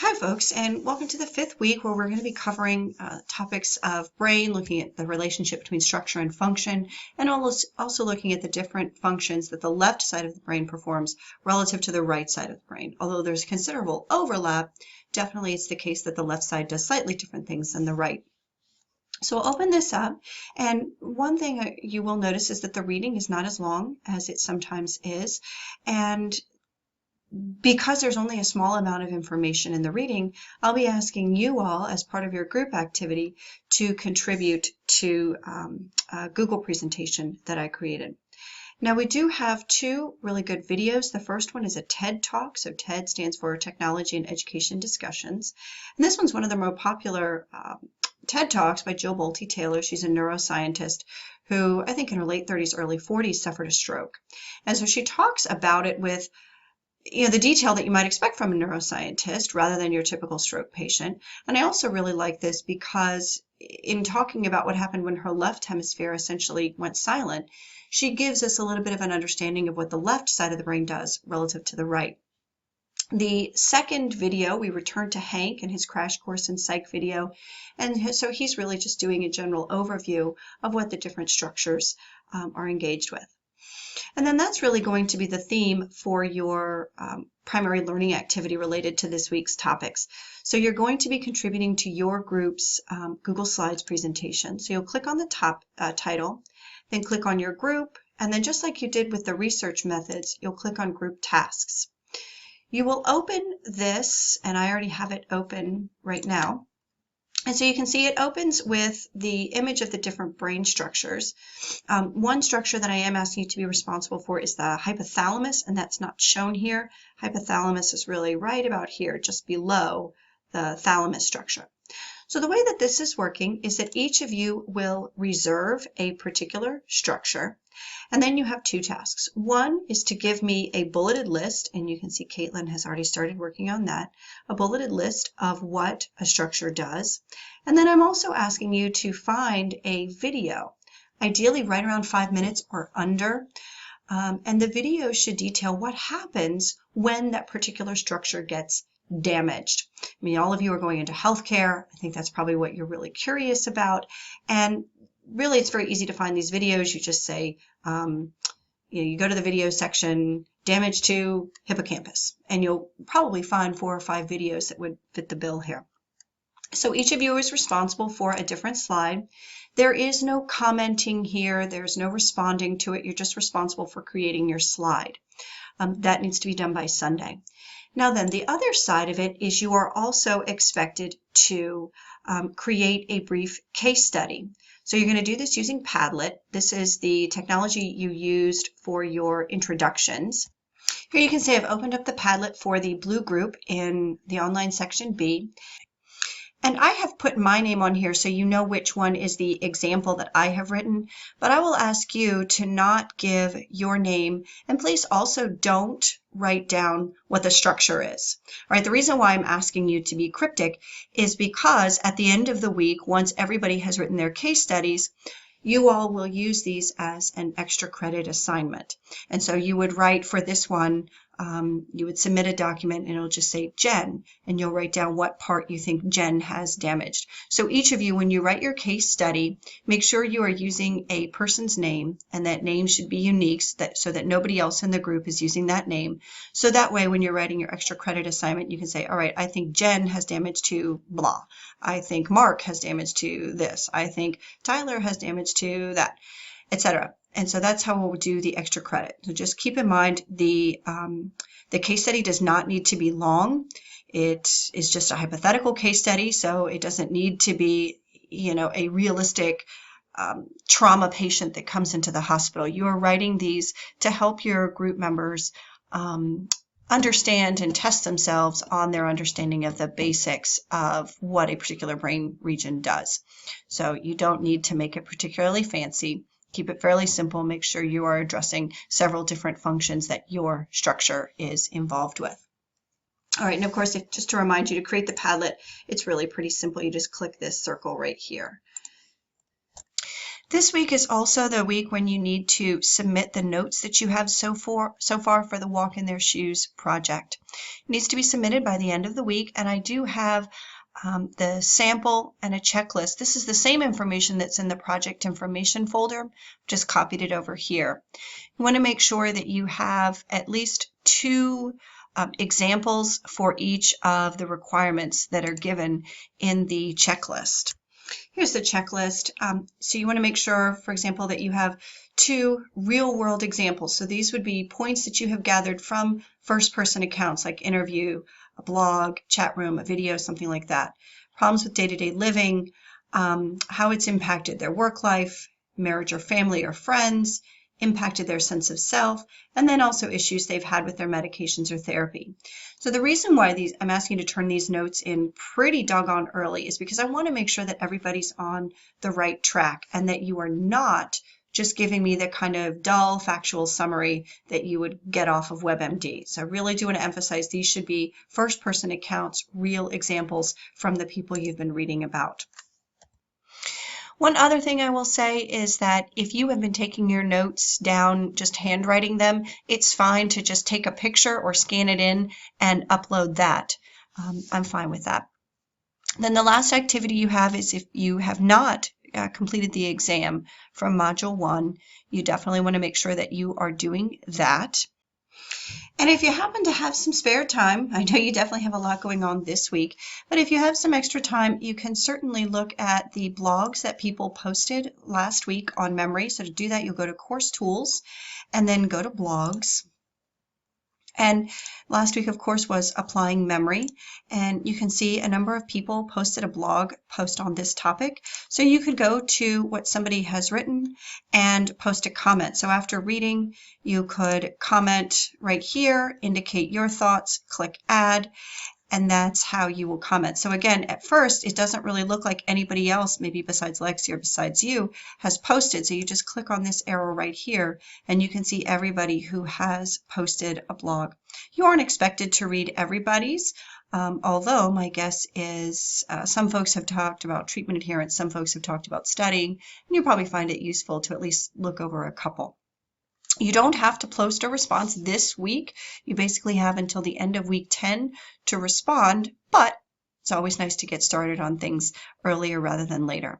Hi folks, and welcome to the fifth week where we're going to be covering topics of brain, looking at the relationship between structure and function, and also looking at the different functions that the left side of the brain performs relative to the right side of the brain. Although there's considerable overlap, definitely it's the case that the left side does slightly different things than the right. So I'll open this up, and one thing you will notice is that the reading is not as long as it sometimes is, and because there's only a small amount of information in the reading, I'll be asking you all as part of your group activity to contribute to a Google presentation that I created. Now we do have two really good videos. The first one is a TED Talk. So TED stands for Technology and Education Discussions. And this one's one of the more popular TED Talks by Jill Bolte Taylor. She's a neuroscientist who I think in her late 30s, early 40s suffered a stroke. And so she talks about it with the detail that you might expect from a neuroscientist rather than your typical stroke patient. And I also really like this because in talking about what happened when her left hemisphere essentially went silent, she gives us a little bit of an understanding of what the left side of the brain does relative to the right. The second video, we return to Hank and his crash course in psych video. And so he's really just doing a general overview of what the different structures are engaged with. And then that's really going to be the theme for your primary learning activity related to this week's topics. So you're going to be contributing to your group's Google Slides presentation. So you'll click on the top title, then click on your group, and then just like you did with the research methods, you'll click on group tasks. You will open this, and I already have it open right now. And so you can see it opens with the image of the different brain structures. One structure that I am asking you to be responsible for is the hypothalamus, and that's not shown here. Hypothalamus is really right about here, just below the thalamus structure. So the way that this is working is that each of you will reserve a particular structure, and then you have two tasks. One is to give me a bulleted list, and you can see Caitlin has already started working on that, a bulleted list of what a structure does. And then I'm also asking you to find a video, ideally right around 5 minutes or under, and the video should detail what happens when that particular structure gets damaged. I mean, all of you are going into healthcare. I think that's probably what you're really curious about. And really, it's very easy to find these videos. You just say, you go to the video section, damage to hippocampus, and you'll probably find 4 or 5 videos that would fit the bill here. So each of you is responsible for a different slide. There is no commenting here. There's no responding to it. You're just responsible for creating your slide. That needs to be done by Sunday. Now then, the other side of it is you are also expected to create a brief case study. So you're going to do this using Padlet. This is the technology you used for your introductions. Here you can see I've opened up the Padlet for the blue group in the online section B. And I have put my name on here so you know which one is the example that I have written, but I will ask you to not give your name, and please also don't write down what the structure is. All right, the reason why I'm asking you to be cryptic is because at the end of the week, once everybody has written their case studies, you all will use these as an extra credit assignment. And so you would write for this one, you would submit a document and it'll just say Jen, and you'll write down what part you think Jen has damaged. So each of you, when you write your case study, make sure you are using a person's name, and that name should be unique so that nobody else in the group is using that name. So that way, when you're writing your extra credit assignment, you can say, all right, I think Jen has damage to blah. I think Mark has damage to this. I think Tyler has damage to that, etc. And so that's how we'll do the extra credit. So just keep in mind the case study does not need to be long. It is just a hypothetical case study, so it doesn't need to be, a realistic trauma patient that comes into the hospital. You are writing these to help your group members understand and test themselves on their understanding of the basics of what a particular brain region does. So you don't need to make it particularly fancy. Keep it fairly simple. Make sure you are addressing several different functions that your structure is involved with. All right, and of course, just to remind you to create the Padlet, it's really pretty simple. You just click this circle right here. This week is also the week when you need to submit the notes that you have so far for the Walk in Their Shoes project. It needs to be submitted by the end of the week, and I do have the sample and a checklist. This is the same information that's in the project information folder, just copied it over here. You want to make sure that you have at least 2 examples for each of the requirements that are given in the checklist. Here's the checklist. So you want to make sure, for example, that you have 2 real-world examples. So these would be points that you have gathered from first-person accounts like interview, a blog, chat room, a video, something like that. Problems with day-to-day living, how it's impacted their work life, marriage or family or friends, impacted their sense of self, and then also issues they've had with their medications or therapy. So the reason why I'm asking you to turn these notes in pretty doggone early is because I want to make sure that everybody's on the right track and that you are not just giving me the kind of dull factual summary that you would get off of WebMD. So I really do want to emphasize these should be first-person accounts, real examples from the people you've been reading about. One other thing I will say is that if you have been taking your notes down, just handwriting them, it's fine to just take a picture or scan it in and upload that. I'm fine with that. Then the last activity you have is if you have not completed the exam from Module 1, you definitely want to make sure that you are doing that. And if you happen to have some spare time, I know you definitely have a lot going on this week, but if you have some extra time, you can certainly look at the blogs that people posted last week on memory. So to do that, you'll go to Course Tools and then go to Blogs. And last week, of course, was applying memory. And you can see a number of people posted a blog post on this topic. So you could go to what somebody has written and post a comment. So after reading, you could comment right here, indicate your thoughts, click add, and that's how you will comment. So again, at first, it doesn't really look like anybody else, maybe besides Lexi or besides you, has posted. So you just click on this arrow right here, and you can see everybody who has posted a blog. You aren't expected to read everybody's, although my guess is some folks have talked about treatment adherence, some folks have talked about studying, and you'll probably find it useful to at least look over a couple. You don't have to post a response this week. You basically have until the end of week 10 to respond, but it's always nice to get started on things earlier rather than later.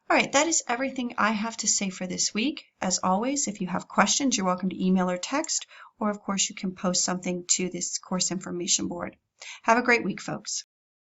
All right, that is everything I have to say for this week. As always, if you have questions, you're welcome to email or text, or of course you can post something to this course information board. Have a great week, folks.